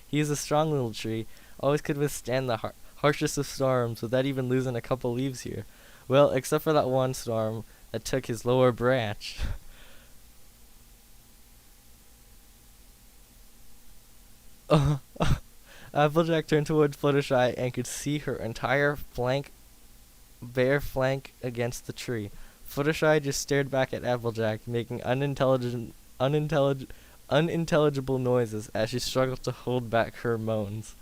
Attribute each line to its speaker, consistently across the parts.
Speaker 1: He's a strong little tree, always could withstand the harshest of storms without even losing a couple leaves here. Well, except for that one storm that took his lower branch. Applejack turned towards Fluttershy and could see her entire bare flank against the tree. Fluttershy just stared back at Applejack, making unintelligible noises as she struggled to hold back her moans.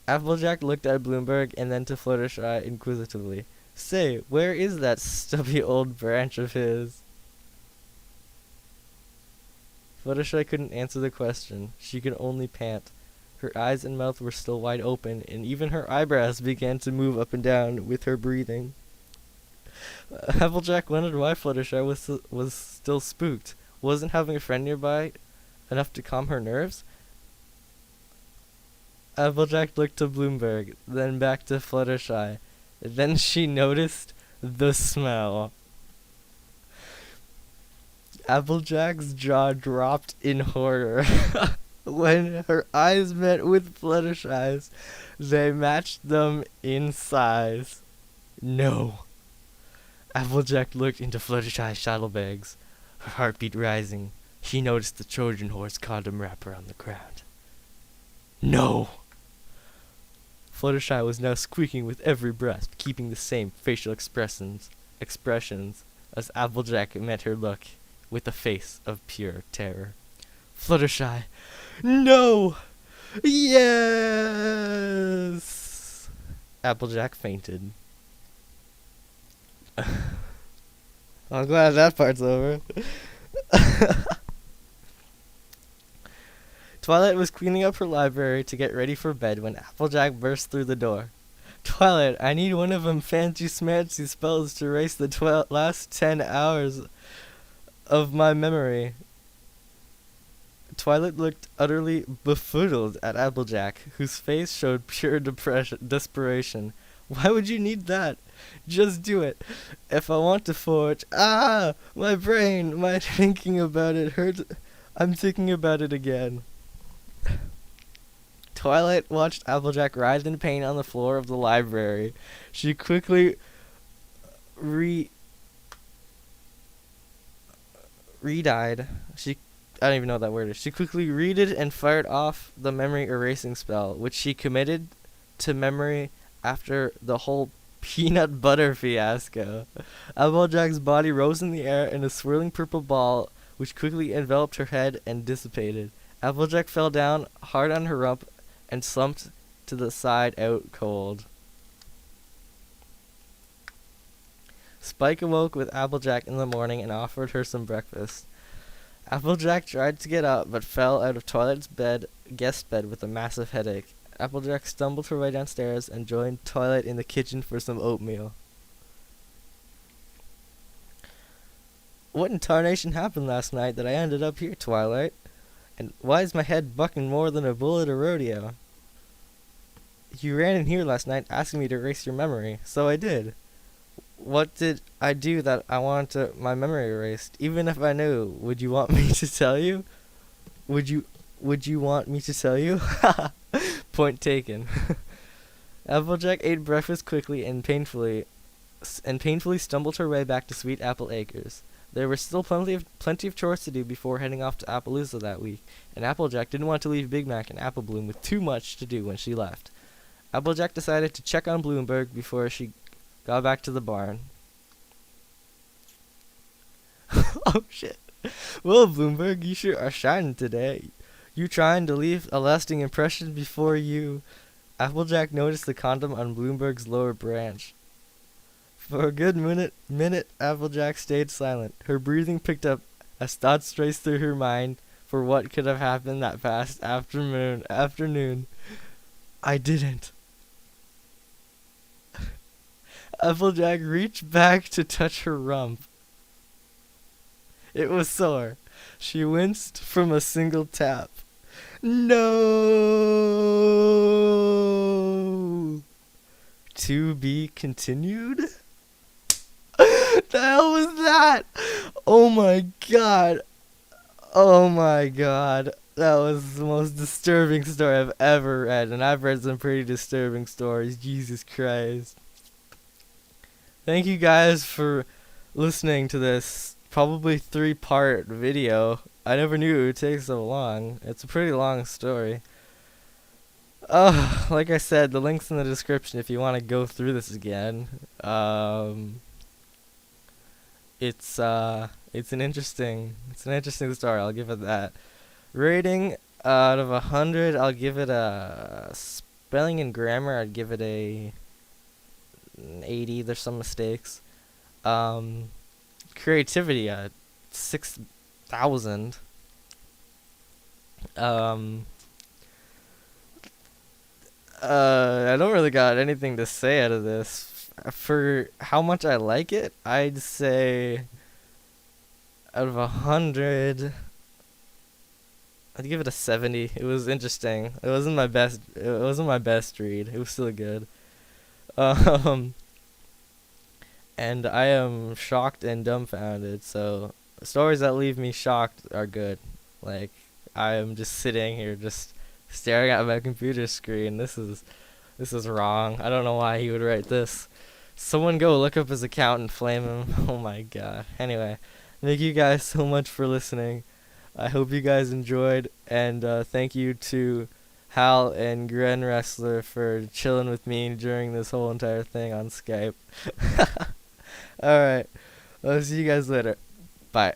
Speaker 1: Applejack looked at Bloomberg and then to Fluttershy inquisitively. Say, where is that stubby old branch of his? Fluttershy couldn't answer the question. She could only pant. Her eyes and mouth were still wide open, and even her eyebrows began to move up and down with her breathing. Applejack wondered why Fluttershy was still spooked. Wasn't having a friend nearby enough to calm her nerves? Applejack looked to Bloomberg, then back to Fluttershy. Then she noticed the smell. Applejack's jaw dropped in horror. When her eyes met with Fluttershy's, they matched them in size. No. Applejack looked into Fluttershy's saddlebags, her heartbeat rising. She noticed the Trojan horse condom wrapper on the ground. No. Fluttershy was now squeaking with every breath, keeping the same facial expressions as Applejack met her look, with a face of pure terror. Fluttershy, no! Yes! Applejack fainted. I'm glad that part's over. Twilight was cleaning up her library to get ready for bed when Applejack burst through the door. Twilight, I need one of them fancy smancy spells to erase the last 10 hours of my memory. Twilight looked utterly befuddled at Applejack, whose face showed pure desperation. Why would you need that? Just do it. If I want to forge... Ah! My brain! My thinking about it hurts. I'm thinking about it again. Twilight watched Applejack writhe in pain on the floor of the library. She quickly re-died. I don't even know what that word is. She quickly read-ed and fired off the memory erasing spell, which she committed to memory after the whole peanut butter fiasco. Applejack's body rose in the air in a swirling purple ball, which quickly enveloped her head and dissipated. Applejack fell down hard on her rump and slumped to the side out cold. Spike awoke with Applejack in the morning and offered her some breakfast. Applejack tried to get up, but fell out of Twilight's guest bed with a massive headache. Applejack stumbled her way downstairs and joined Twilight in the kitchen for some oatmeal. What in tarnation happened last night that I ended up here, Twilight? And why is my head bucking more than a bull at a rodeo? You ran in here last night asking me to erase your memory, so I did. What did I do that I wanted my memory erased? Even if I knew, would you want me to tell you? Would you want me to tell you? Point taken. Applejack ate breakfast quickly and painfully stumbled her way back to Sweet Apple Acres. There were still plenty of chores to do before heading off to Appaloosa that week, and Applejack didn't want to leave Big Mac and Apple Bloom with too much to do when she left. Applejack decided to check on Bloomberg before she got back to the barn. Oh shit. Well, Bloomberg, you sure are shining today. You trying to leave a lasting impression before you... Applejack noticed the condom on Bloomberg's lower branch. For a good minute, Applejack stayed silent. Her breathing picked up as thoughts raced through her mind for what could have happened that past afternoon. I didn't. Applejack reached back to touch her rump. It was sore. She winced from a single tap. No! To be continued? The hell was that? Oh my god. Oh my god. That was the most disturbing story I've ever read, and I've read some pretty disturbing stories. Jesus Christ. Thank you guys for listening to this probably 3-part video. I never knew it would take so long. It's a pretty long story. Like I said, the link's in the description if you want to go through this again. It's an interesting story. I'll give it that. Rating out of 100, I'll give it a spelling and grammar. I'd give it a 80. There's some mistakes. Creativity, 6,000. I don't really got anything to say out of this. For how much I like it, I'd say out of 100, I'd give it a 70. It was interesting. It wasn't my best. It wasn't my best read. It was still good. Um, and I am shocked and dumbfounded. So stories that leave me shocked are good. Like, I am just sitting here, just staring at my computer screen. This is wrong. I don't know why he would write this. Someone go look up his account and flame him. Oh my god. Anyway, thank you guys so much for listening. I hope you guys enjoyed, and thank you to Hal and Gren Wrestler for chilling with me during this whole entire thing on Skype. Alright, I'll see you guys later. Bye.